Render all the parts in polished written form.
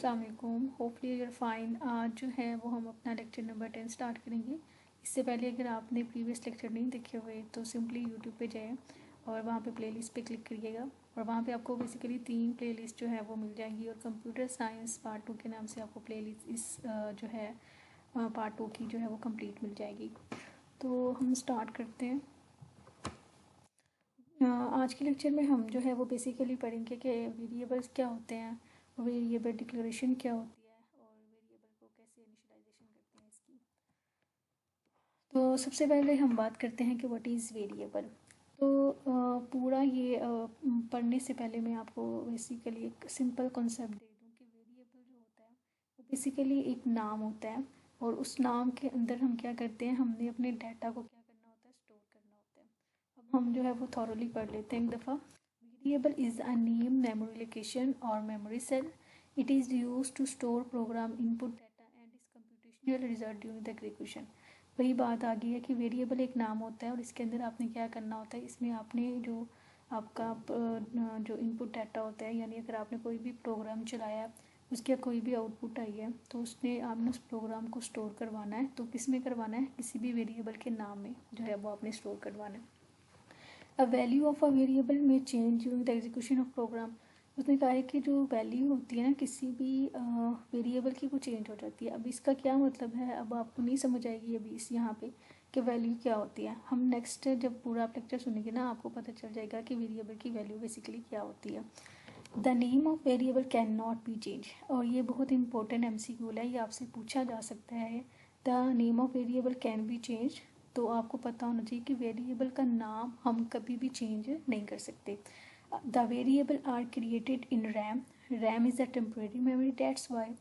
अस्सलाम वालेकुम। Hopefully you're fine. आज जो है वो हम अपना लेक्चर नंबर 10 स्टार्ट करेंगे। इससे पहले अगर आपने प्रीवियस लेक्चर नहीं देखे हुए तो सिंपली यूट्यूब पे जाएं और वहाँ पे प्लेलिस्ट पे क्लिक करिएगा और वहाँ पे आपको बेसिकली 3 प्लेलिस्ट जो है वो मिल जाएंगी और कंप्यूटर साइंस पार्ट 2 के नाम से आपको प्लेलिस्ट इस जो है पार्ट 2 की जो है वो कंप्लीट मिल जाएगी। तो हम स्टार्ट करते हैं। आज के लेक्चर में हम जो है वो बेसिकली पढ़ेंगे कि वेरिएबल्स क्या होते हैं, वेरिएबल डिक्लेरेशन क्या होती है और वेरिएबल को कैसे इनिशियलाइजेशन करते हैं इसकी। तो सबसे पहले हम बात करते हैं कि व्हाट इज़ वेरिएबल। तो पूरा ये पढ़ने से पहले मैं आपको बेसिकली एक सिंपल कॉन्सेप्ट दे दूँ कि वेरिएबल जो होता है वो बेसिकली एक नाम होता है और उस नाम के अंदर हम क्या करते हैं, हमने अपने डाटा को क्या करना होता है, स्टोर करना होता है। अब हम जो है वो थॉरली पढ़ लेते हैं एक दफ़ा। Variable is a name, memory location और memory cell. It is use to store program input data and its computational result during the execution. वही बात आ गई है कि वेरिएबल एक नाम होता है और इसके अंदर आपने क्या करना होता है, इसमें आपने जो आपका जो इनपुट डाटा होता है, यानी अगर आपने कोई भी प्रोग्राम चलाया उसके कोई भी आउटपुट आई है तो उसने आपने उस प्रोग्राम को स्टोर करवाना है। तो किस में करवाना है, किसी भी वेरिएबल के नाम में जो है वो आपने स्टोर करवाना है। A value of a variable में change during the execution of program. उसने कहा है कि जो वैल्यू होती है ना किसी भी वेरिएबल की, वो चेंज हो जाती है। अब इसका क्या मतलब है, अब आपको नहीं समझ आएगी अभी इस यहाँ पे कि वैल्यू क्या होती है। हम नेक्स्ट जब पूरा आप लेक्चर सुनेंगे ना आपको पता चल जाएगा कि वेरिएबल की वैल्यू बेसिकली क्या होती है। The name of variable can not be change, और ये बहुत इंपॉर्टेंट MCQ है, ये आपसे पूछा जा सकता है। The name of variable can B change, तो आपको पता होना चाहिए कि वेरिएबल का नाम हम कभी भी चेंज नहीं कर सकते। The variable are created in RAM. RAM is a temporary memory, that's why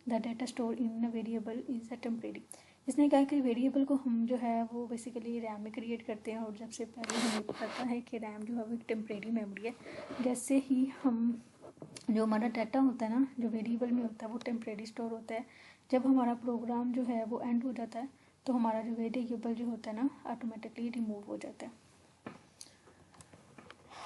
the data store in a variable is a temporary. इसने कहा कि वेरिएबल को हम जो है वो बेसिकली रैम में क्रिएट करते हैं और जब से पहले हमें पता है कि रैम जो है वो एक टेम्परेरी मेमोरी है। जैसे ही हम जो हमारा डाटा होता है ना, जो वेरिएबल में होता है वो टेम्परेरी स्टोर होता है। जब हमारा प्रोग्राम जो है वो एंड हो जाता है तो हमारा जो वेरिएबल जो होता है ना ऑटोमेटिकली रिमूव हो जाता है।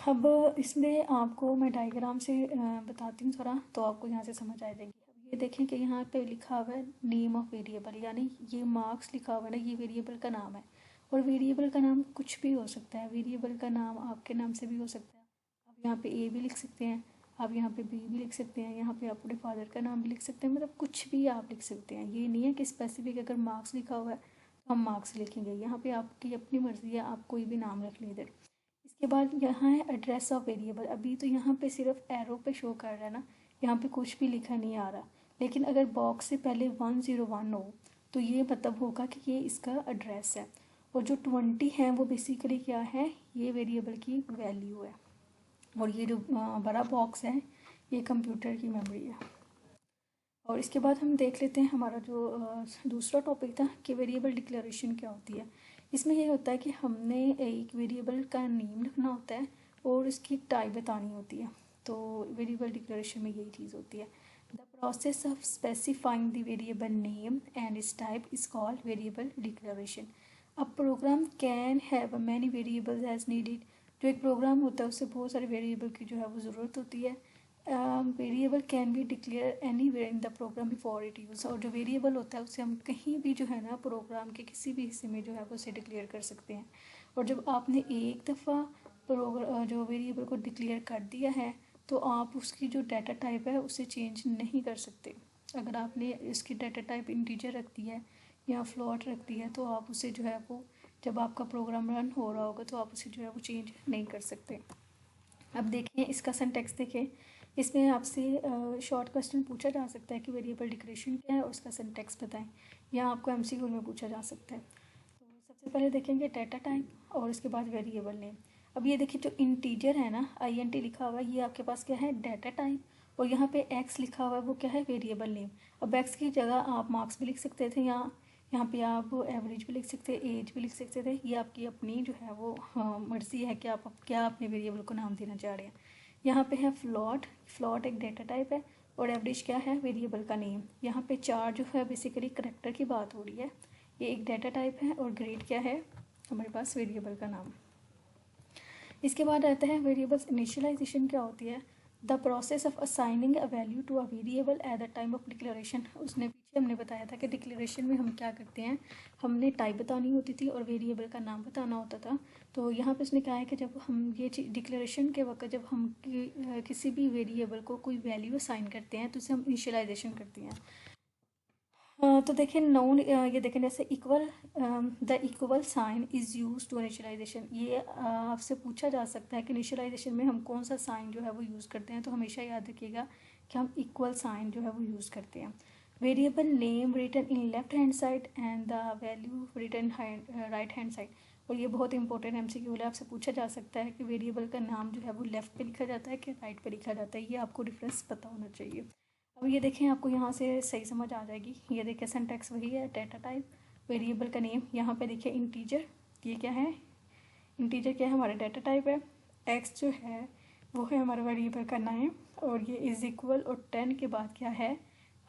अब इसमें आपको मैं डायग्राम से बताती हूँ थोड़ा, तो आपको यहाँ से समझ आ जाएगी। अब ये देखें कि यहाँ पे लिखा हुआ है नेम ऑफ वेरिएबल, यानी ये मार्क्स लिखा हुआ है ना, ये वेरिएबल का नाम है। और वेरिएबल का नाम कुछ भी हो सकता है, वेरिएबल का नाम आपके नाम से भी हो सकता है। आप यहाँ पे ए भी लिख सकते हैं, आप यहाँ पे बी भी लिख सकते हैं, यहाँ पे आप अपने फादर का नाम भी लिख सकते हैं, मतलब कुछ भी आप लिख सकते हैं। ये नहीं है कि स्पेसिफिक अगर मार्क्स लिखा हुआ है तो हम मार्क्स लिखेंगे, यहाँ पे आपकी अपनी मर्ज़ी है, आप कोई भी नाम रख लें इधर। इसके बाद यहाँ है एड्रेस ऑफ वेरिएबल। अभी तो यहाँ पे सिर्फ एरो पे शो कर रहा है ना, यहाँ पे कुछ भी लिखा नहीं आ रहा, लेकिन अगर बॉक्स से पहले 101 हो तो ये मतलब होगा कि ये इसका एड्रेस है। और जो 20 है वो बेसिकली क्या है, ये वेरिएबल की वैल्यू है। और ये जो बड़ा बॉक्स है ये कंप्यूटर की मेमोरी है। और इसके बाद हम देख लेते हैं हमारा जो दूसरा टॉपिक था कि वेरिएबल डिक्लेरेशन क्या होती है। इसमें ये होता है कि हमने एक वेरिएबल का नेम लिखना होता है और इसकी टाइप बतानी होती है। तो वेरिएबल डिक्लेरेशन में यही चीज़ होती है। The process of specifying the variable name and its type is called variable declaration. A program can have many variables as needed. जो एक प्रोग्राम होता है उससे बहुत सारे वेरिएबल की जो है वो ज़रूरत होती है। Variable can be declare anywhere in the program before it use. और जो वेरिएबल होता है उससे हम कहीं भी जो है ना प्रोग्राम के किसी भी हिस्से में जो है वो उसे डिक्लेयर कर सकते हैं। और जब आपने एक दफ़ा जो वेरिएबल को डिक्लेयर कर दिया है तो आप उसकी जो डाटा टाइप है उसे चेंज नहीं कर सकते। अगर आपने इसकी डाटा टाइप इंटीजर रख दी है या फ्लोट रख दी है तो आप उसे जो है वो जब आपका प्रोग्राम रन हो रहा होगा तो आप उसे जो है वो चेंज नहीं कर सकते। अब देखें इसका सिंटैक्स देखें। इसमें आपसे शॉर्ट क्वेश्चन पूछा जा सकता है कि वेरिएबल डिक्लेरेशन क्या है और उसका सिंटैक्स बताएं, या आपको MCQ में पूछा जा सकता है। तो सबसे पहले देखेंगे डाटा टाइप और इसके बाद वेरिएबल नेम। अब ये देखिए जो इंटीजर है ना INT लिखा हुआ है ये आपके पास क्या है, डाटा टाइप। और यहाँ पे X लिखा हुआ है वो क्या है, वेरिएबल नेम। अब X की जगह आप मार्क्स भी लिख सकते थे, यहाँ पे आप एवरेज भी लिख सकते हैं, एज भी लिख सकते थे। ये आपकी अपनी जो है वो मर्ज़ी है कि आप क्या अपने वेरिएबल को नाम देना चाह रहे हैं। यहाँ पे है फ्लॉट। फ्लॉट एक डाटा टाइप है और एवरेज क्या है, वेरिएबल का नेम। यहाँ पे चार जो है बेसिकली करैक्टर की बात हो रही है, ये एक डाटा टाइप है। और ग्रेड क्या है हमारे पास, वेरिएबल का नाम। इसके बाद आता है वेरिएबल्स इनिशियलाइजेशन क्या होती है। The process of assigning a value to a variable at the time of declaration. उसने पीछे हमने बताया था कि डिक्लेरेशन में हम क्या करते हैं, हमने टाइप बतानी होती थी और वेरिएबल का नाम बताना होता था। तो यहाँ पे उसने कहा है कि जब हम ये डिक्लेरेशन के वक्त जब हम किसी भी वेरिएबल को कोई वैल्यू असाइन करते हैं तो उसे हम इनिशियलाइजेशन करते हैं। तो देखिए नाउन, ये देखें जैसे equal, the equal sign is use to initialization. ये आपसे पूछा जा सकता है कि इनिशियलाइजेशन में हम कौन सा साइन जो है वो यूज़ करते हैं, तो हमेशा याद रखिएगा कि हम इक्वल साइन जो है वो यूज़ करते हैं। Variable name written in left hand side and the value written right hand side. और ये बहुत इंपॉर्टेंट MCQ है, आपसे पूछा जा सकता है कि वेरिएबल का नाम जो है वो लेफ़्ट पे लिखा जाता है कि राइट पे लिखा जाता है, ये आपको डिफरेंस पता होना चाहिए। अब ये देखें, आपको यहाँ से सही समझ आ जाएगी। ये देखिए सिंटैक्स वही है, डेटा टाइप, वेरिएबल का नेम, यहाँ पे देखिए इंटीजर, ये क्या है, इंटीजर क्या है, हमारा डेटा टाइप है। एक्स जो है वो है हमारा वेरिएबल का नेम, और ये इज़ इक्वल, और 10 के बाद क्या है,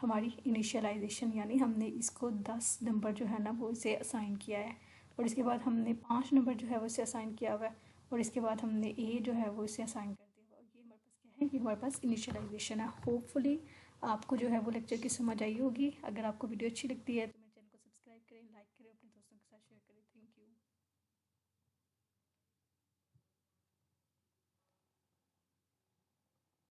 हमारी इनिशियलाइजेशन, यानी हमने इसको 10 नंबर जो है ना वो इसे असाइन किया है, और इसके बाद हमने 5 नंबर जो है वो इसे असाइन किया हुआ है, और इसके बाद हमने ए जो है वो इसे असाइन कर दिया हुआ है। ये हमारे पास क्या है, ये हमारे पास इनिशियलाइजेशन है। होपफुली आपको जो है वो लेक्चर की समझ आई होगी। अगर आपको वीडियो अच्छी लगती है तो